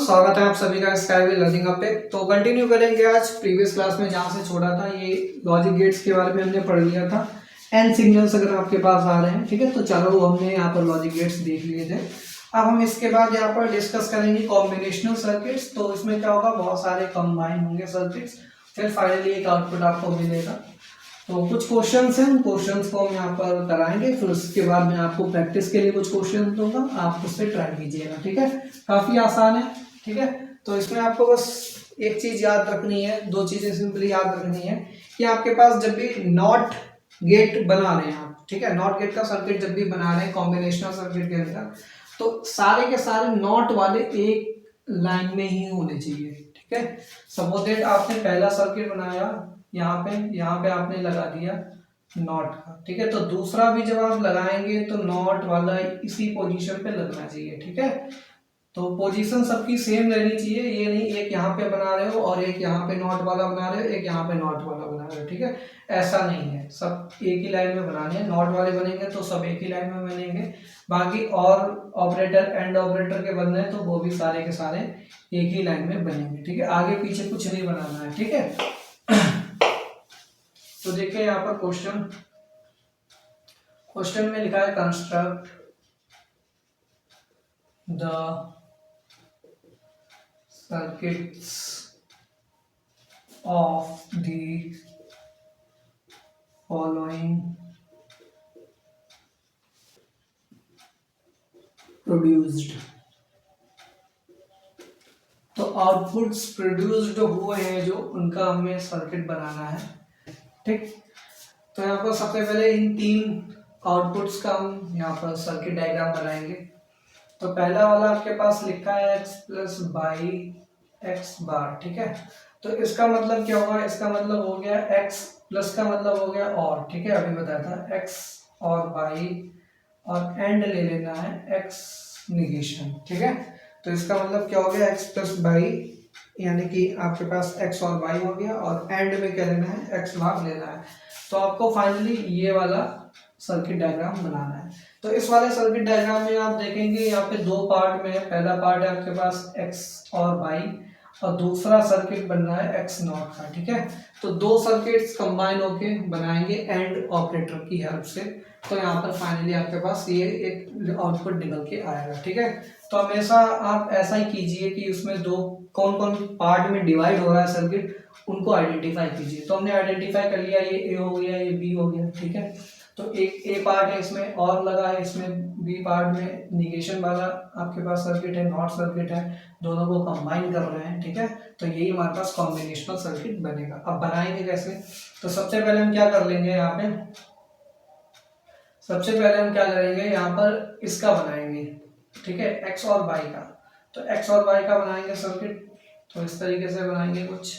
स्वागत है आप सभी का स्काईवे लर्निंग हब पे। तो कंटिन्यू करेंगे आज प्रीवियस क्लास में जहाँ से छोड़ा था। ये लॉजिक गेट्स के बारे में हमने पढ़ लिया था। एन सिग्नल्स अगर आपके पास आ रहे हैं, ठीक है, तो चलो हमने यहाँ पर लॉजिक गेट्स देख लिए थे। अब हम इसके बाद यहाँ पर डिस्कस करेंगे कॉम्बिनेशनल सर्किट्स। तो इसमें क्या होगा, बहुत सारे कंबाइन होंगे सर्किट्स, फिर फाइनली एक आउटपुट आपको मिलेगा। तो कुछ क्वेश्चंस हैं, उन क्वेश्चंस को हम यहाँ पर कराएंगे, फिर उसके बाद मैं आपको प्रैक्टिस के लिए कुछ क्वेश्चन दूंगा, आप उससे ट्राई कीजिएगा। ठीक है, काफी आसान है। ठीक है, तो इसमें आपको बस एक चीज याद रखनी है, दो चीजें सिंपली याद रखनी है कि आपके पास जब भी नॉट गेट बना रहे हैं आप, ठीक है, नॉट गेट का सर्किट जब भी बना रहे हैं कॉम्बिनेशनल सर्किट के अंदर, तो सारे के सारे नॉट वाले एक लाइन में ही होने चाहिए। ठीक है, सपोज दैट आपने पहला सर्किट बनाया, यहाँ पे आपने लगा दिया नॉट का, ठीक है, तो दूसरा भी जब आप लगाएंगे तो नॉट वाला इसी पोजीशन पे लगना चाहिए। ठीक है, तो पोजीशन सबकी सेम रहनी चाहिए, ये नहीं एक यहाँ पे बना रहे हो और एक यहाँ पे नॉट वाला बना रहे हो, एक यहाँ पे नॉट वाला बना रहे हो। ठीक है, ऐसा नहीं है, सब एक ही लाइन में बनाने हैं। नॉट वाले बनेंगे तो सब एक ही लाइन में बनेंगे, बाकी और ऑपरेटर एंड ऑपरेटर के बनने हैं तो वो भी सारे के सारे एक ही लाइन में बनेंगे। ठीक है, आगे पीछे कुछ नहीं बनाना है। ठीक है, तो देखिए यहाँ पर क्वेश्चन में लिखा है construct the circuits of the following produced. तो आउटपुट्स प्रोड्यूस्ड हुए हैं जो, उनका हमें सर्किट बनाना है। ठीक, तो यहाँ पर सबसे पहले इन तीन आउटपुट्स का हम यहाँ पर सर्किट डायग्राम बनाएंगे। तो पहला वाला आपके पास लिखा है x प्लस बाई एक्स बार। ठीक है, तो इसका मतलब क्या होगा, इसका मतलब हो गया x प्लस का मतलब हो गया और, ठीक है, अभी बताया था x और बाई और एंड ले लेना है x निगेशन। ठीक है, तो इसका मतलब क्या हो गया, x प्लस बाई यानी कि आपके पास x और y हो गया और एंड में क्या लेना है, x बार लेना है। तो आपको फाइनली ये वाला सर्किट डायग्राम बनाना है। तो इस वाले सर्किट डायग्राम में आप देखेंगे यहाँ पे दो पार्ट में है। पहला पार्ट है आपके पास x और y और दूसरा सर्किट बन रहा है x नॉट का। ठीक है, तो दो सर्किट्स कंबाइन होके बनाएंगे एंड ऑपरेटर की हेल्प से। तो यहाँ पर फाइनली आपके पास ये एक आउटपुट निकल के आएगा। ठीक है, तो हमेशा आप ऐसा ही कीजिए कि उसमें दो कौन कौन पार्ट में डिवाइड हो रहा है सर्किट, उनको आइडेंटिफाई कीजिए। तो हमने आइडेंटिफाई कर लिया, ये ए हो गया, ये बी हो गया। ठीक है, तो एक ए पार्ट है इसमें और लगा है, इसमें बी पार्ट में निगेशन वाला आपके पास सर्किट है, नॉट सर्किट है, दोनों को कंबाइन कर रहे हैं। ठीक है, तो यही हमारे पास कॉम्बिनेशनल सर्किट बनेगा। अब बनाएंगे कैसे, तो सबसे पहले हम क्या कर लेंगे, यहाँ पे सबसे पहले हम क्या करेंगे, यहाँ पर इसका बनाएंगे। ठीक है, एक्स और वाई का, तो एक्स और वाई का बनाएंगे सर्किट। तो इस तरीके से बनाएंगे कुछ।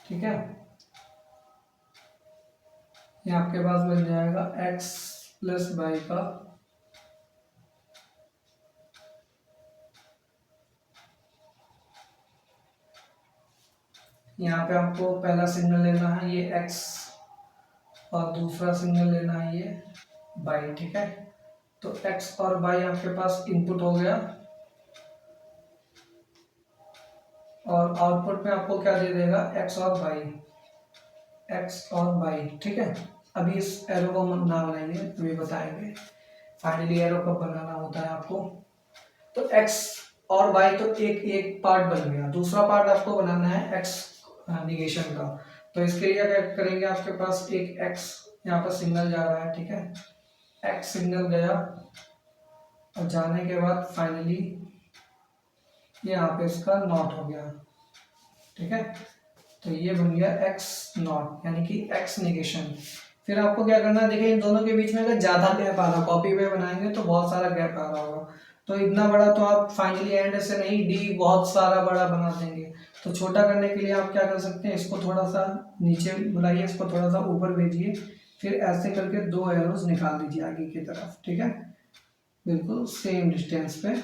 ठीक है, ये आपके पास बन जाएगा x प्लस वाई का यहाँ पे आपको पहला सिग्नल लेना है ये x और दूसरा सिग्नल लेना है ये y। ठीक है, तो x और y आपके पास इनपुट हो गया और आउटपुट में आपको क्या दे देगा, x और y। ठीक है, अभी इस एरो को ना बनाएंगे, अभी बताएंगे फाइनली एरो कब बनाना होता है आपको। तो x और y तो एक एक पार्ट बन गया, दूसरा पार्ट आपको बनाना है x निगेशन का। तो इसके लिए क्या करेंगे, आपके पास एक x यहाँ पर सिग्नल जा रहा है। ठीक है, x सिग्नल गया और जाने के बाद फाइनली यहाँ पे इसका नॉट हो गया। ठीक है, तो ये बन गया x नॉट यानी कि x निगेशन। फिर आपको क्या करना है, देखिए इन दोनों के बीच में अगर ज्यादा गैप आ रहा, कॉपी पे बनाएंगे तो बहुत सारा गैप आ रहा होगा, तो इतना बड़ा तो आप फाइनली एंड से नहीं डी बहुत सारा बड़ा बना देंगे। तो छोटा करने के लिए आप क्या कर सकते हैं, इसको थोड़ा सा नीचे बुलाइए, इसको थोड़ा सा ऊपर भेजिए, फिर ऐसे करके दो एरोज निकाल दीजिए आगे की तरफ। ठीक है, बिल्कुल सेम डिस्टेंस पे,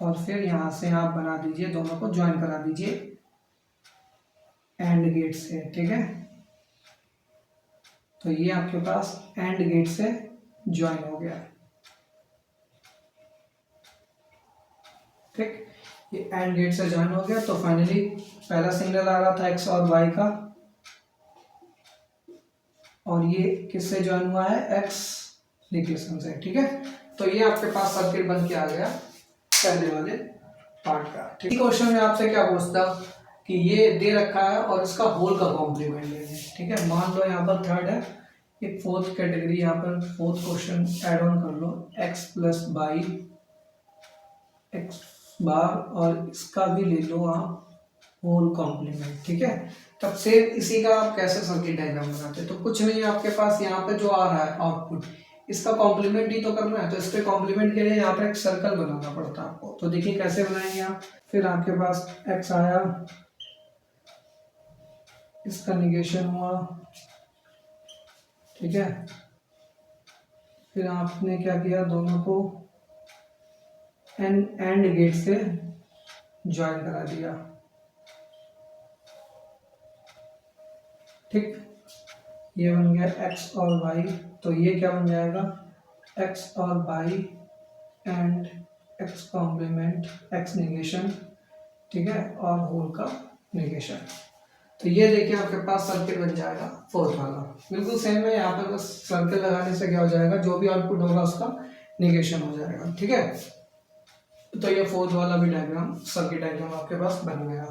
और फिर यहाँ से आप बना दीजिए, दोनों को ज्वाइन करा दीजिए एंड गेट से। ठीक है, तो ये आपके पास एंड गेट से ज्वाइन हो गया। ठीक, ये एंड गेट से ज्वाइन हो गया। तो फाइनली पहला सिग्नल आ रहा था एक्स और वाई का, और ये किससे ज्वाइन हुआ है, एक्स निगेशन से। ठीक है, तो ये आपके पास सर्किट बन के आ गया पहले वाले पार्ट का। ठीक, क्वेश्चन में आपसे क्या पूछता कि ये दे रखा है और इसका होल का कॉम्प्लीमेंट लेंगे। ठीक है, मान लो यहाँ पर थर्ड है, एक फोर्थ कैटेगरी, यहाँ पर फोर्थ क्वेश्चन ऐड ऑन कर लो, एक्स प्लस बाई एक्स बार, और इसका भी ले लो आप होल कॉम्प्लीमेंट। ठीक है, तब सेम इसी का आप कैसे सर्किट डायग्राम बनाते हैं, तो कुछ नहीं, आपके पास यहाँ पे जो आ रहा है आउटपुट, इसका कॉम्प्लीमेंट ही तो करना है। तो इस पे कॉम्प्लीमेंट के लिए यहाँ पे एक सर्कल बनाना पड़ता है आपको। तो देखिए कैसे बनाएंगे आप। फिर आपके पास एक्स आया, इसका निगेशन हुआ। ठीक है, फिर आपने क्या किया, दोनों को एंड गेट से ज्वाइन करा दिया। ठीक, ये बन गया एक्स और वाई। तो ये क्या बन जाएगा, एक्स और Y and X complement X negation. ठीक है, और होल का निगेशन। तो ये देखिए आपके पास सर्किट बन जाएगा फोर्थ वाला, बिल्कुल सेम है। यहाँ पर बस सर्किल लगाने से क्या हो जाएगा, जो भी आउटपुट होगा उसका निगेशन हो जाएगा। ठीक है, तो ये फोर्थ वाला भी डायग्राम, सर्किट डायग्राम आपके पास बन गया।